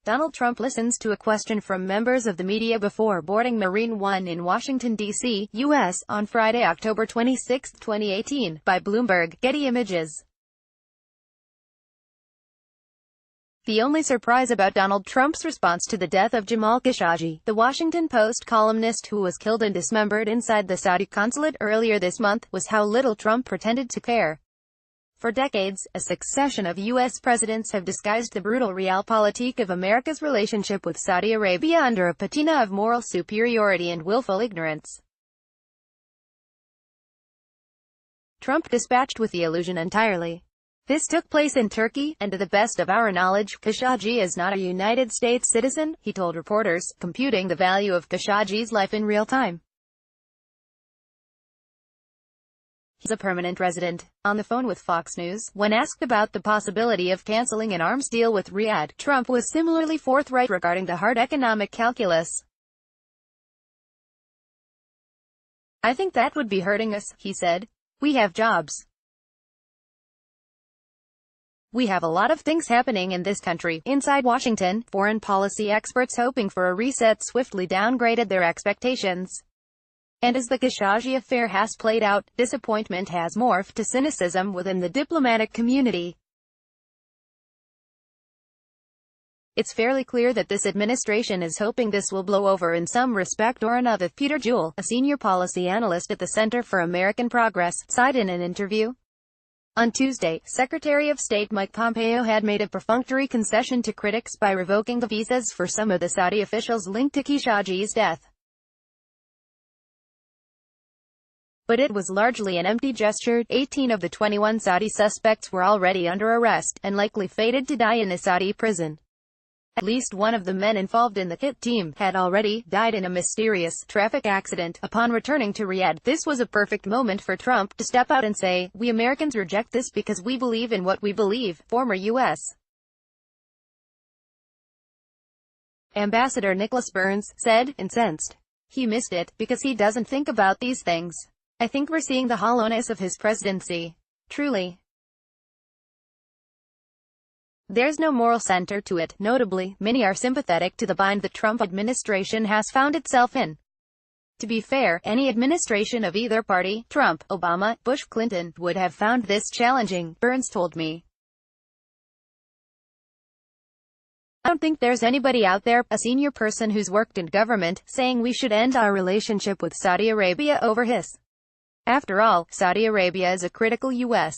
Donald Trump listens to a question from members of the media before boarding Marine One in Washington, D.C., U.S., on Friday, October 26, 2018, by Bloomberg, Getty Images. The only surprise about Donald Trump's response to the death of Jamal Khashoggi, the Washington Post columnist who was killed and dismembered inside the Saudi consulate earlier this month, was how little Trump pretended to care. For decades, a succession of U.S. presidents have disguised the brutal realpolitik of America's relationship with Saudi Arabia under a patina of moral superiority and willful ignorance. Trump dispatched with the illusion entirely. This took place in Turkey, and to the best of our knowledge, Khashoggi is not a United States citizen, he told reporters, computing the value of Khashoggi's life in real time. He's a permanent resident. On the phone with Fox News, when asked about the possibility of canceling an arms deal with Riyadh, Trump was similarly forthright regarding the hard economic calculus. "I think that would be hurting us," he said. "We have jobs. We have a lot of things happening in this country." Inside Washington, foreign policy experts hoping for a reset swiftly downgraded their expectations. And as the Khashoggi affair has played out, disappointment has morphed to cynicism within the diplomatic community. It's fairly clear that this administration is hoping this will blow over in some respect or another. Peter Jewell, a senior policy analyst at the Center for American Progress, said in an interview. On Tuesday, Secretary of State Mike Pompeo had made a perfunctory concession to critics by revoking the visas for some of the Saudi officials linked to Khashoggi's death. But it was largely an empty gesture. 18 of the 21 Saudi suspects were already under arrest, and likely fated to die in a Saudi prison. At least one of the men involved in the hit team had already died in a mysterious traffic accident. Upon returning to Riyadh, this was a perfect moment for Trump to step out and say, "We Americans reject this because we believe in what we believe," former U.S. Ambassador Nicholas Burns said, incensed. "He missed it, because he doesn't think about these things. I think we're seeing the hollowness of his presidency. Truly. There's no moral center to it." Notably, many are sympathetic to the bind the Trump administration has found itself in. To be fair, any administration of either party, Trump, Obama, Bush, Clinton, would have found this challenging, Burns told me. "I don't think there's anybody out there, a senior person who's worked in government, saying we should end our relationship with Saudi Arabia over his. After all, Saudi Arabia is a critical U.S.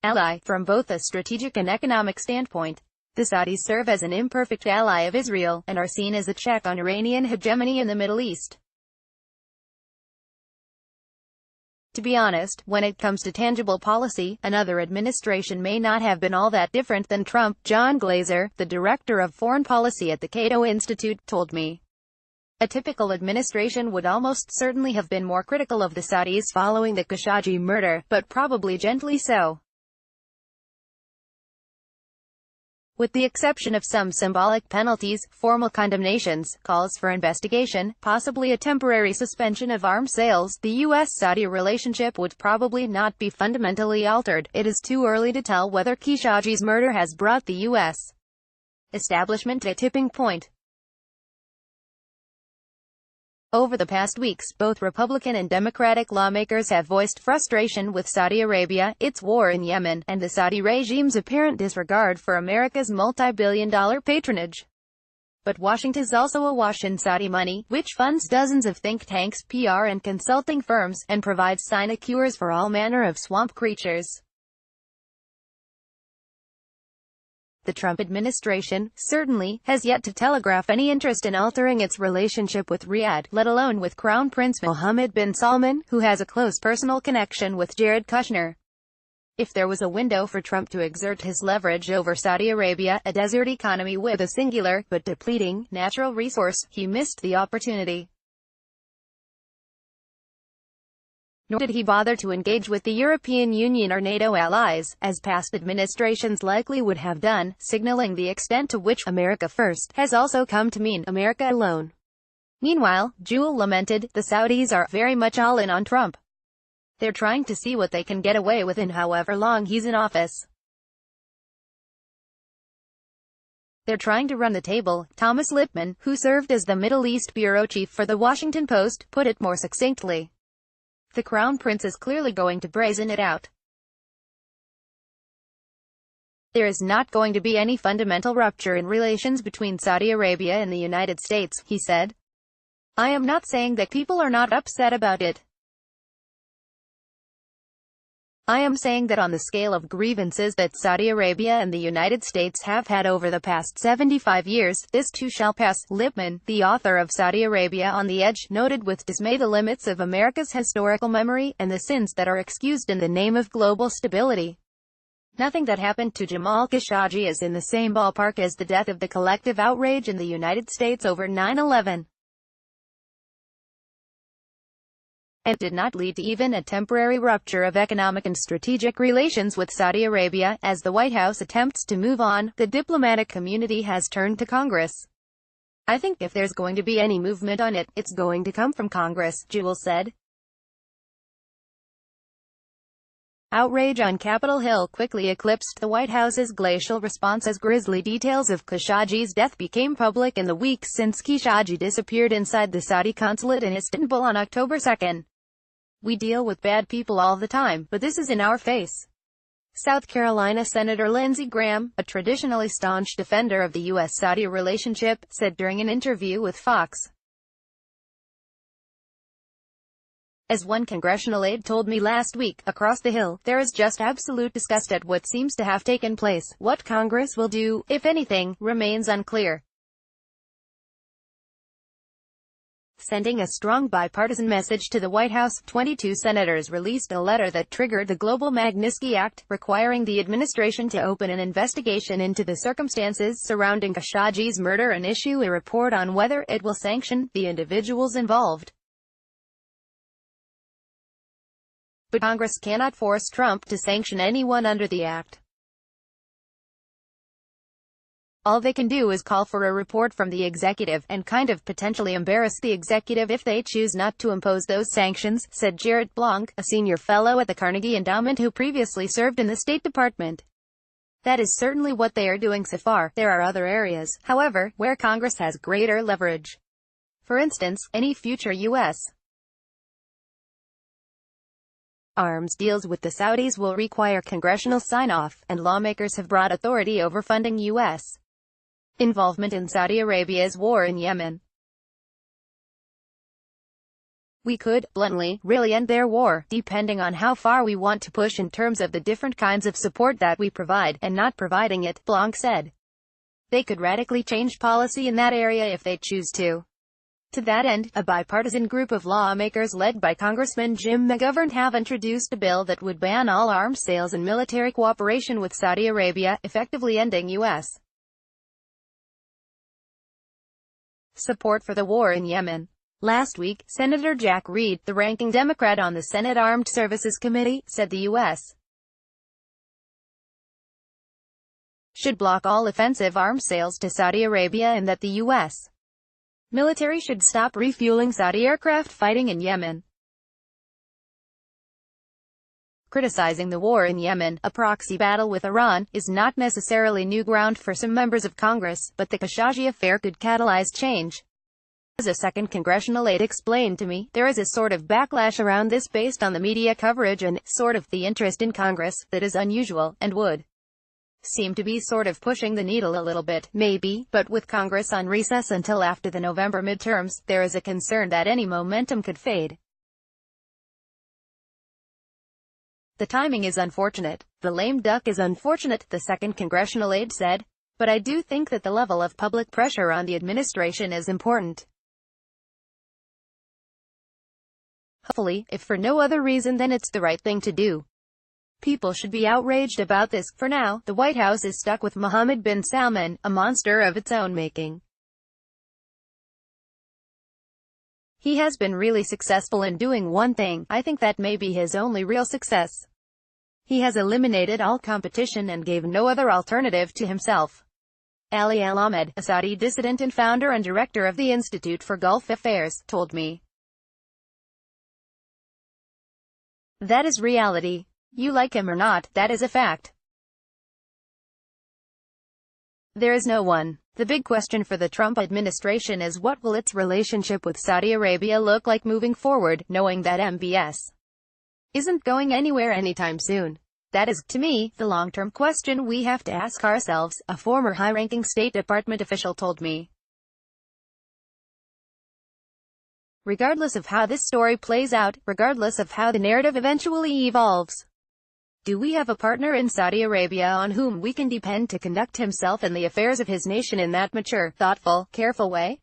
ally, from both a strategic and economic standpoint. The Saudis serve as an imperfect ally of Israel, and are seen as a check on Iranian hegemony in the Middle East. To be honest, when it comes to tangible policy, another administration may not have been all that different than Trump," John Glazer, the director of foreign policy at the Cato Institute, told me. A typical administration would almost certainly have been more critical of the Saudis following the Khashoggi murder, but probably gently so. With the exception of some symbolic penalties, formal condemnations, calls for investigation, possibly a temporary suspension of arms sales, the U.S.-Saudi relationship would probably not be fundamentally altered. It is too early to tell whether Khashoggi's murder has brought the U.S. establishment to a tipping point. Over the past weeks, both Republican and Democratic lawmakers have voiced frustration with Saudi Arabia, its war in Yemen, and the Saudi regime's apparent disregard for America's multi-billion-dollar patronage. But Washington is also awash in Saudi money, which funds dozens of think tanks, PR and consulting firms, and provides sinecures for all manner of swamp creatures. The Trump administration, certainly, has yet to telegraph any interest in altering its relationship with Riyadh, let alone with Crown Prince Mohammed bin Salman, who has a close personal connection with Jared Kushner. If there was a window for Trump to exert his leverage over Saudi Arabia, a desert economy with a singular, but depleting, natural resource, he missed the opportunity. Nor did he bother to engage with the European Union or NATO allies, as past administrations likely would have done, signaling the extent to which "America first" has also come to mean America alone. Meanwhile, Jewell lamented, the Saudis are very much all in on Trump. They're trying to see what they can get away with in however long he's in office. They're trying to run the table, Thomas Lippman, who served as the Middle East bureau chief for The Washington Post, put it more succinctly. The Crown Prince is clearly going to brazen it out. There is not going to be any fundamental rupture in relations between Saudi Arabia and the United States, he said. I am not saying that people are not upset about it. I am saying that on the scale of grievances that Saudi Arabia and the United States have had over the past 75 years, this too shall pass. Lippman, the author of Saudi Arabia on the Edge, noted with dismay the limits of America's historical memory, and the sins that are excused in the name of global stability. Nothing that happened to Jamal Khashoggi is in the same ballpark as the death of the collective outrage in the United States over 9/11. And did not lead to even a temporary rupture of economic and strategic relations with Saudi Arabia. As the White House attempts to move on, the diplomatic community has turned to Congress. I think if there's going to be any movement on it, it's going to come from Congress, Jewell said. Outrage on Capitol Hill quickly eclipsed the White House's glacial response as grisly details of Khashoggi's death became public in the weeks since Khashoggi disappeared inside the Saudi consulate in Istanbul on October 2. We deal with bad people all the time, but this is in our face. South Carolina Senator Lindsey Graham, a traditionally staunch defender of the U.S.-Saudi relationship, said during an interview with Fox. As one congressional aide told me last week, across the Hill, there is just absolute disgust at what seems to have taken place. What Congress will do, if anything, remains unclear. Sending a strong bipartisan message to the White House, 22 senators released a letter that triggered the Global Magnitsky Act, requiring the administration to open an investigation into the circumstances surrounding Khashoggi's murder and issue a report on whether it will sanction the individuals involved. But Congress cannot force Trump to sanction anyone under the act. All they can do is call for a report from the executive, and kind of potentially embarrass the executive if they choose not to impose those sanctions, said Jarrett Blanc, a senior fellow at the Carnegie Endowment who previously served in the State Department. That is certainly what they are doing so far. There are other areas, however, where Congress has greater leverage. For instance, any future U.S. arms deals with the Saudis will require congressional sign-off, and lawmakers have broad authority over funding U.S. involvement in Saudi Arabia's war in Yemen. We could, bluntly, really end their war, depending on how far we want to push in terms of the different kinds of support that we provide, and not providing it, Blanc said. They could radically change policy in that area if they choose to. To that end, a bipartisan group of lawmakers led by Congressman Jim McGovern have introduced a bill that would ban all arms sales and military cooperation with Saudi Arabia, effectively ending U.S. support for the war in Yemen. Last week, Senator Jack Reed, the ranking Democrat on the Senate Armed Services Committee, said the U.S. should block all offensive arms sales to Saudi Arabia and that the U.S. military should stop refueling Saudi aircraft fighting in Yemen. Criticizing the war in Yemen, a proxy battle with Iran, is not necessarily new ground for some members of Congress, but the Khashoggi affair could catalyze change. As a second congressional aide explained to me, there is a sort of backlash around this based on the media coverage and, sort of, the interest in Congress, that is unusual, and would seem to be sort of pushing the needle a little bit, maybe, but with Congress on recess until after the November midterms, there is a concern that any momentum could fade. The timing is unfortunate. The lame duck is unfortunate, the second congressional aide said. But I do think that the level of public pressure on the administration is important. Hopefully, if for no other reason then it's the right thing to do. People should be outraged about this. For now, the White House is stuck with Mohammed bin Salman, a monster of its own making. He has been really successful in doing one thing. I think that may be his only real success. He has eliminated all competition and gave no other alternative to himself. Ali Al-Ahmed, a Saudi dissident and founder and director of the Institute for Gulf Affairs, told me. That is reality. You like him or not, that is a fact. There is no one. The big question for the Trump administration is what will its relationship with Saudi Arabia look like moving forward, knowing that MBS isn't going anywhere anytime soon. That is, to me, the long-term question we have to ask ourselves, a former high-ranking State Department official told me. Regardless of how this story plays out, regardless of how the narrative eventually evolves, do we have a partner in Saudi Arabia on whom we can depend to conduct himself and the affairs of his nation in that mature, thoughtful, careful way?